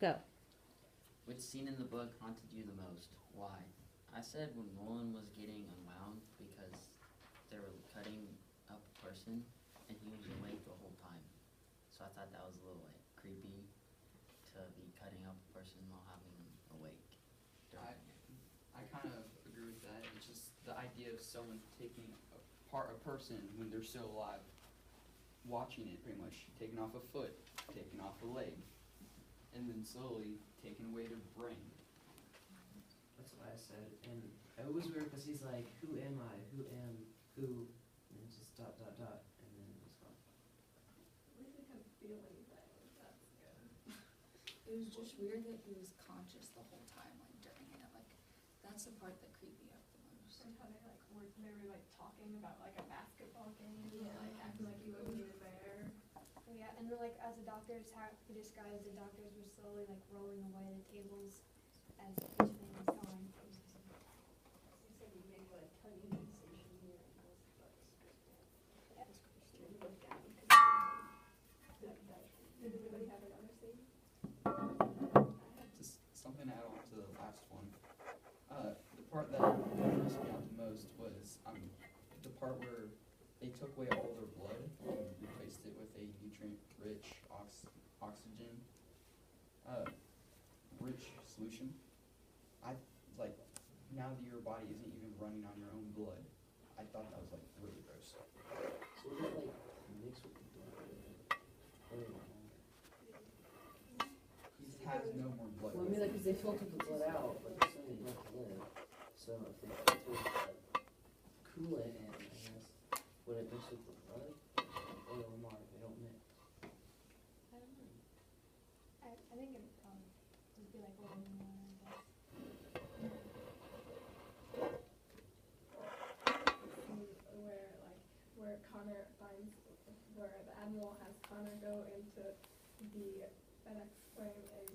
Go. Which scene in the book haunted you the most? Why? I said when Nolan was getting unwound because they were cutting up a person and he was awake the whole time. So I thought that was a little like creepy to be cutting up a person while having them awake. I kind of agree with that. It's just the idea of someone taking apart a person when they're still alive, watching it pretty much, taking off a foot, taking off a leg, and then slowly taking away their brain. That's what I said, and it was weird because he's like, who am I? Who am, who, and it's just dot, dot, dot, and then it was gone. At least I kept feeling things, that's good. It was just weird that he was conscious the whole time, like during it, like, that's the part that creeped me out the most. And how they were like talking about like a basketball game, Yeah. like acting like he wasn't even there. Yeah, and then like as the doctors, how he describes the doctors were slowly like rolling away the tables as each thing was gone. He said he made like tiny incision here and was like, Yeah. and look down because did anybody have another scene? Just something to add on to the last one. The part that grossed me out the most was the part where they took away all their blood and replaced it with a nutrient-rich oxygen rich solution. I like now that your body isn't even running on your own blood. I thought that was like really gross. So what did like mix with the blood? He just has no more blood. Well, I mean, like, cause they filtered the blood out, but there's something left to live. So if they took coolant in, I guess, would it mix with the blood? Oil and water, they don't mix. I don't know. I think it would probably just be like oil and water, I guess. Where Connor finds, where the Admiral has Connor go into the FedEx frame and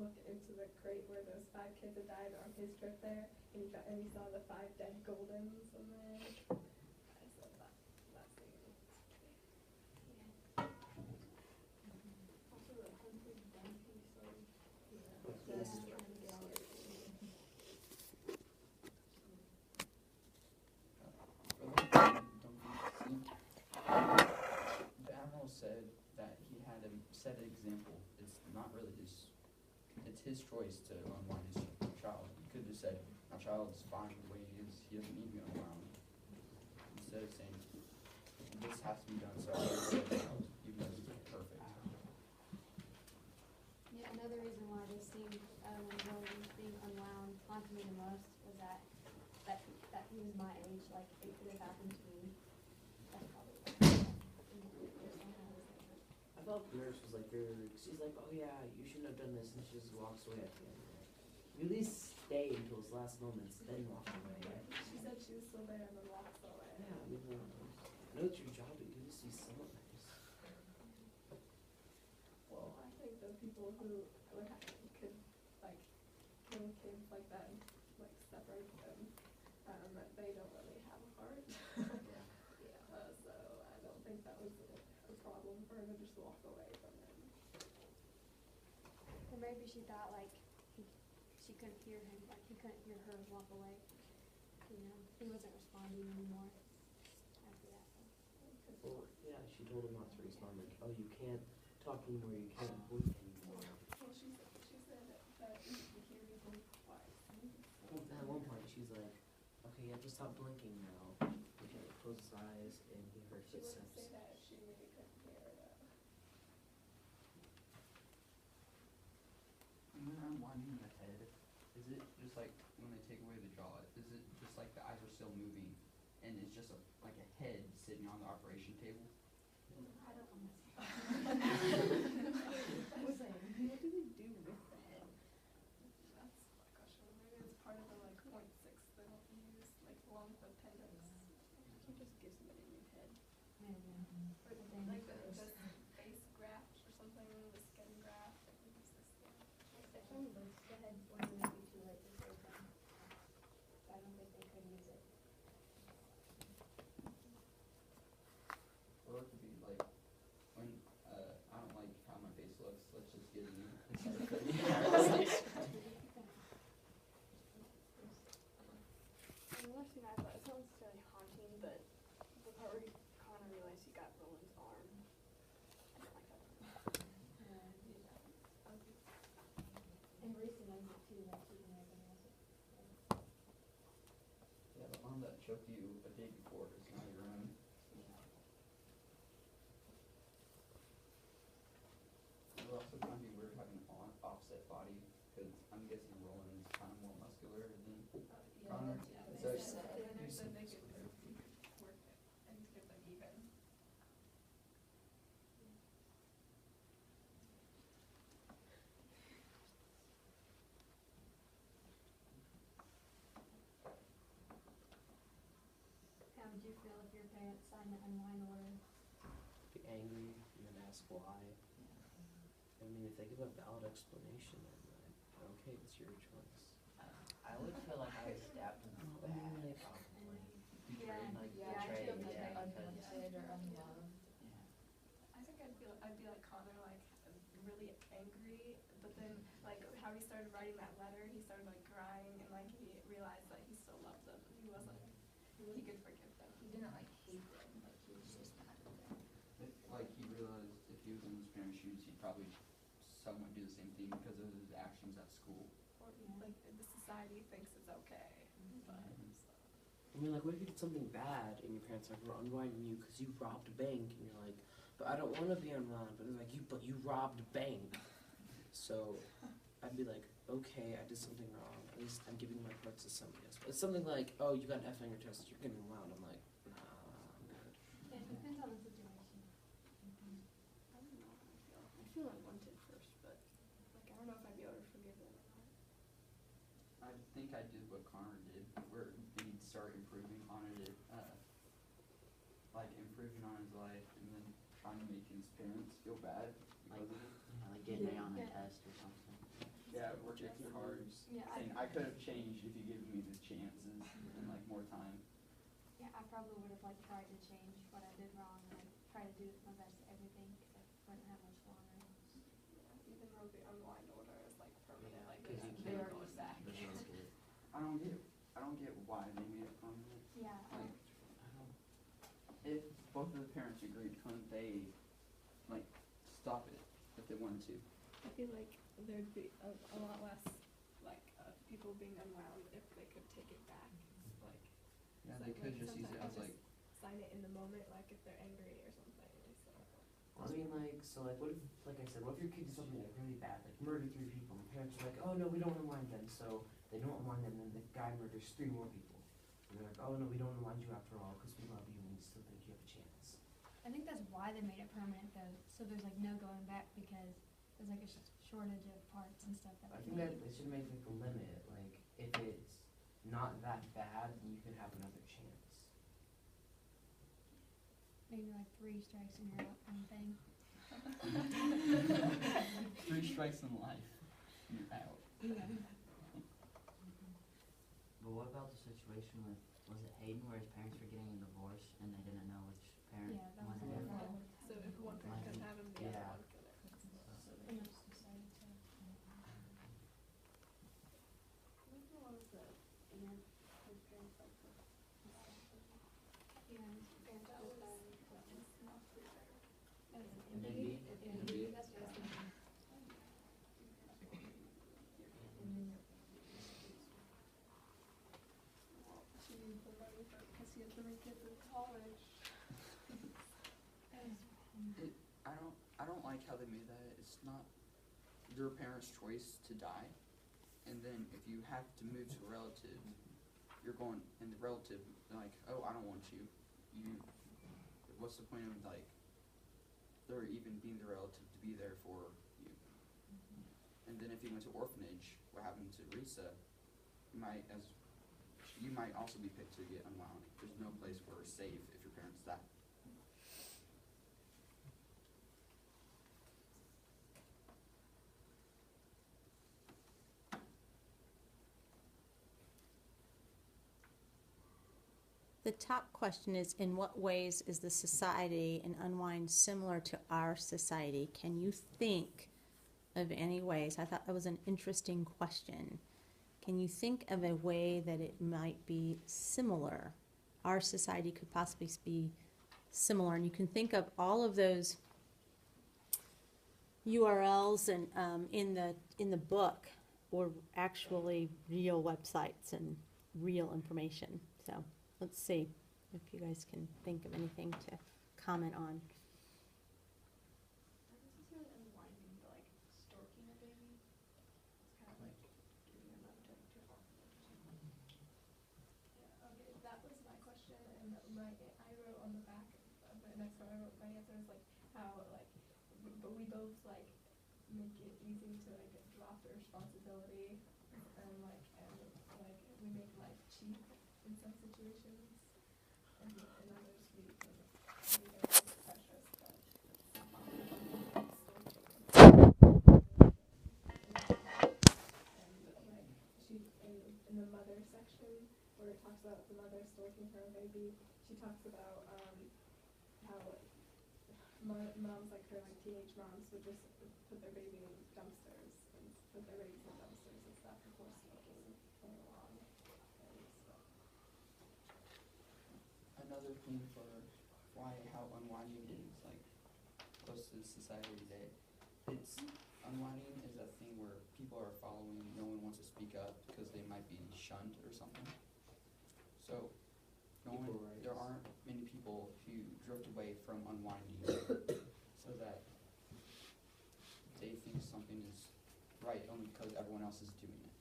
look into the crate where those 5 kids had died on his trip there, and he saw the 5 dead Goldens in there. I just love that scene. Also the hunted donkey scene. Yeah, Yes. trying to get all the The Admiral said that he had to set an example. It's not really it's his choice to unwind his child. He could have said, my child's fine the way he is, he doesn't need to be unwound. Instead of saying, this has to be done so I can save the child, even though he's perfect. Yeah, another reason why this scene, when Rowan was being unwound, haunted me the most was that he was my age, like it could have happened to me. That's probably why. I felt the nurse was like, she's like, oh yeah, you shouldn't have done this, and she just walks away at the end. You at least stay until his last moments, then walk away. Right? She said she was still there and then walked away. Yeah, I mean, I know it's your job, but you can just be somewhat nice. Well, I think the people who could like kill kids like that and like separate them, they don't really have a heart. Yeah. So I don't think that was a problem for her to just walk away from him. Or maybe she thought like she couldn't hear him, like he couldn't hear her walk away. You know, he wasn't responding anymore after that. Well, yeah, she told him not to respond, like, oh, you can't talk anymore, you can't blink anymore. Well, she said that you could hear me blink twice. Well, at one point, she's like, okay, you have to stop blinking now. He had to close his eyes, and he heard She wouldn't footsteps. say that if she really couldn't hear it. When they're unwinding the head, is it just like when they take away the jaw, is it just like the eyes are still moving and it's just like a head sitting on the operation table? I don't know. What do they do with the head? That's my question. Maybe it's part of the like 0.6 they don't use, like along with the appendix. He just gives them a new head. Maybe. Or like the face graft or something, the skin graft. I think it's this thing. The head one would be too late to save them. So I don't think they could use it. Or it could be like when I don't like took you a day before, it's not your own. It would also kind of be weird having an offset body, because I'm guessing Roland is kind of more muscular than Connor. So They said they could work it and get them even. How would you feel if your parents signed the unwind order? Be angry and then ask why. I mean, if they give a valid explanation, then okay, it's your choice. I would feel like I was stabbed in the I mean, back, like- probably. Yeah. Like Yeah, I betrayed, feel like yeah, unwanted or unloved. yeah. I think I'd be like Connor, like really angry, but then like how he started writing that letter, he started like crying and like he realized that he still loved them. He wasn't, he could forgive them. He didn't like hate them, like he was just mad at them. Like, he realized if he was in his parents' shoes, he'd probably somewhat do the same thing because of his actions at school. Or like the society thinks it's okay, but I mean, like, what if you did something bad and your parents like were unwinding you because you robbed a bank and you're like, but I don't want to be unwound. But they're like, but you robbed a bank. So I'd be like, okay, I did something wrong. At least I'm giving my parts to somebody else. But it's something like, oh, you got an F on your test, you're getting unwound. I'm like, nah, I'm good. It depends on the situation. I don't know how I feel unwanted first, but like I don't know if I'd be able to forgive them or not. I think I did what Connor did, where he'd start improving on it, like improving on his life and then trying to make his parents feel bad because of it. Yeah, like getting A on a Yeah. test or something. Yeah, work extra hard, Yeah, saying I could have changed if you given me the chances and like more time. Yeah, I probably would have like tried to change what I did wrong and like try to do my best at everything because I wouldn't have much longer. Yeah, even though the unwind order is like permanent, like Because you they're can't going back. revoke it. I don't get why they made it permanent. Yeah, Like, if both of the parents agreed, couldn't they, like, stop it if they wanted to? I feel like there'd be a lot less like people being unwound if they could take it back. Like Yeah, so, they could like, just use it sometimes as like, sign it in the moment, like if they're angry or something. So. I mean, like, so, like, what if, like I said, what if your kid did something like really bad, like murdered 3 people, and the parents are like, oh no, we don't unwind them, so they don't unwind them, and the guy murders 3 more people. And they're like, oh no, we don't unwind you after all, because we love you and we still think you have a chance. I think that's why they made it permanent though, so there's like no going back because there's like a shortage of parts and stuff that I we think that need. they should make like a limit, like, if it's not that bad, then you can have another chance. Maybe like 3 strikes and you're out kind of thing. 3 strikes in life, you're out. Yeah. But what about the situation with, was it Hayden where his parents were getting a divorce and they didn't know which parent Yeah, that was wanted their it? fault. So if one parent couldn't have him, the Yeah. other one couldn't. And it's decided to. Which one was the aunt whose parents like the Yeah, his parents that just was died. not too fair. And then B? B? That's what I was thinking. Well, she needs the money for because she has 3 kids in college. I don't like how they made that. It's not your parents' choice to die. And then if you have to move to a relative, you're going, and the relative, like, oh, I don't want you. What's the point of, like, there even being the relative to be there for you? And then if you went to orphanage, what happened to Risa, you might also be picked to get unwound. There's no place where it's safe if your parents die. The top question is, in what ways is the society in Unwind similar to our society? Can you think of any ways? I thought that was an interesting question. Can you think of a way that it might be similar? Our society could possibly be similar, and you can think of all of those URLs and in the book, or actually real websites and real information. So let's see if you guys can think of anything to comment on. Not necessarily unwinding, but like storking a baby. It's kind of like giving them up to fall. Yeah, okay, that was my question, and I wrote on the back of the next one, I wrote, my answer is like, how, like, but we both, like, make it easy to, like, drop the responsibility, and, like, we make life cheap in some situations, and in others, we can make everything precious, but, like, she, in the mother section, where it talks about the mother stroking her baby, she talks about, how moms like her, like teenage moms, would just put their baby in dumpsters and put their babies in dumpsters and stuff before smoking came along. And so, Another thing for how unwinding is like close to society today, it's unwinding is a thing where people are following, no one wants to speak up because they might be shunned or something. So there aren't many people who drift away from unwinding so that they think something is right only because everyone else is doing it.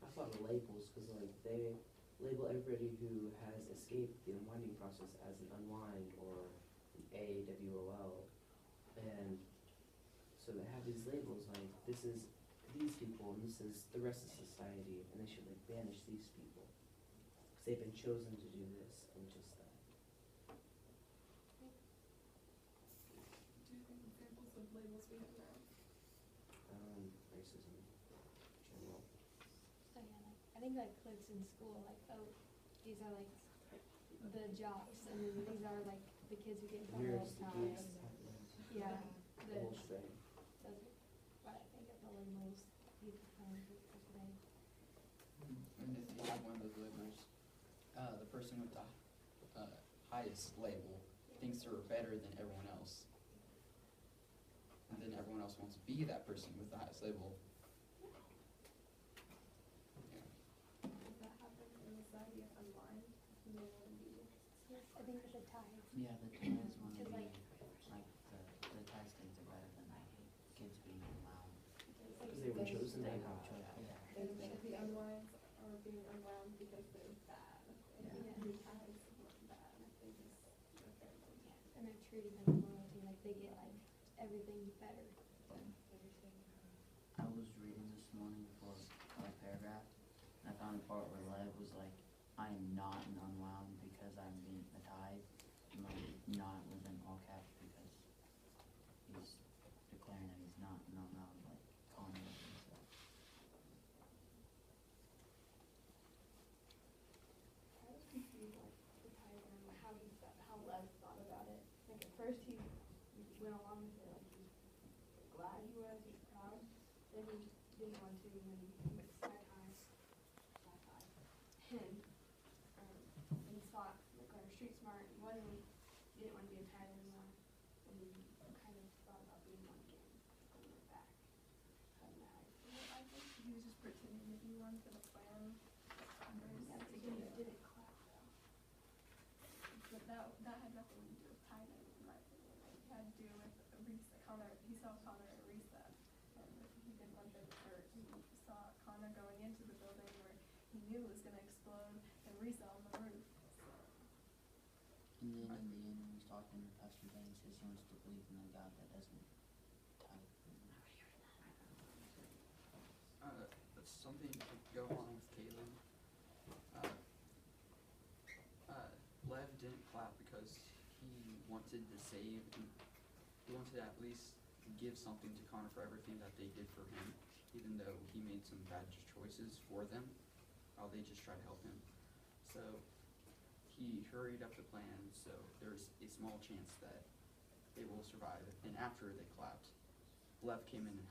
I thought of labels, because like they label everybody who has escaped the unwinding process as an unwind or an AWOL, and so they have these labels like this is these people and this is the rest of society, and they should like banish these people because they've been chosen to do this and just that. do you think examples of labels we have now? Racism, general. So yeah, like, I think like cliques in school, like, oh, these are like the jocks, and then these are like the kids who get in trouble all Nerds, the the time. geeks, Yeah, the whole thing. those are what I think of the labels people find for today. And if you have one of those labels, the person with the highest label thinks they're better than everyone else. And then everyone else wants to be that person with the highest label. Yeah. Does that happen in the society of unwind? Do they want to be? I think with the ties. Yeah, the ties want to Cause be, like, the ties kids are better than kids being allowed. Because they were chosen They by were God. chosen, yeah. And the unwinds are being unwound because they're bad. And Yeah. the ties weren't bad. They just were terrible. and they're treating them with loyalty, like they get like everything better. I was reading this morning for a paragraph, and I found a part where Lev was like, I am not an unwound because I'm being a tithe, and like, not was in all caps because he's declaring that he's not an unwound, like, calling it himself. I was confused, like, the tie and how he felt, how Lev thought about it. Like at first he went along with it, like he was glad he was proud. Then he didn't want to, and then he went sci-tie. And he saw like our street smart, he didn't want to be a tie anymore. And he kind of thought about being one again, and he went back. I think he was just pretending to be one for the plan. Yeah, because he didn't clap though. But that had nothing to do with tithing, in my opinion. It had to do with Connor. He saw Connor and Risa, and he didn't want them to hurt. He saw Connor going into the building where he knew it was going to explode, and Risa on the roof. So. And then in the end, when he's talking to Pastor Ben, he says he wants to believe in a God that doesn't tithe. That's something to go along with Caleb. Lev didn't clap because he wanted to save, and he wanted to at least give something to Connor for everything that they did for him, even though he made some bad choices for them, while they just tried to help him. So he hurried up the plan, so there's a small chance that they will survive. And after they clapped, Lev came in and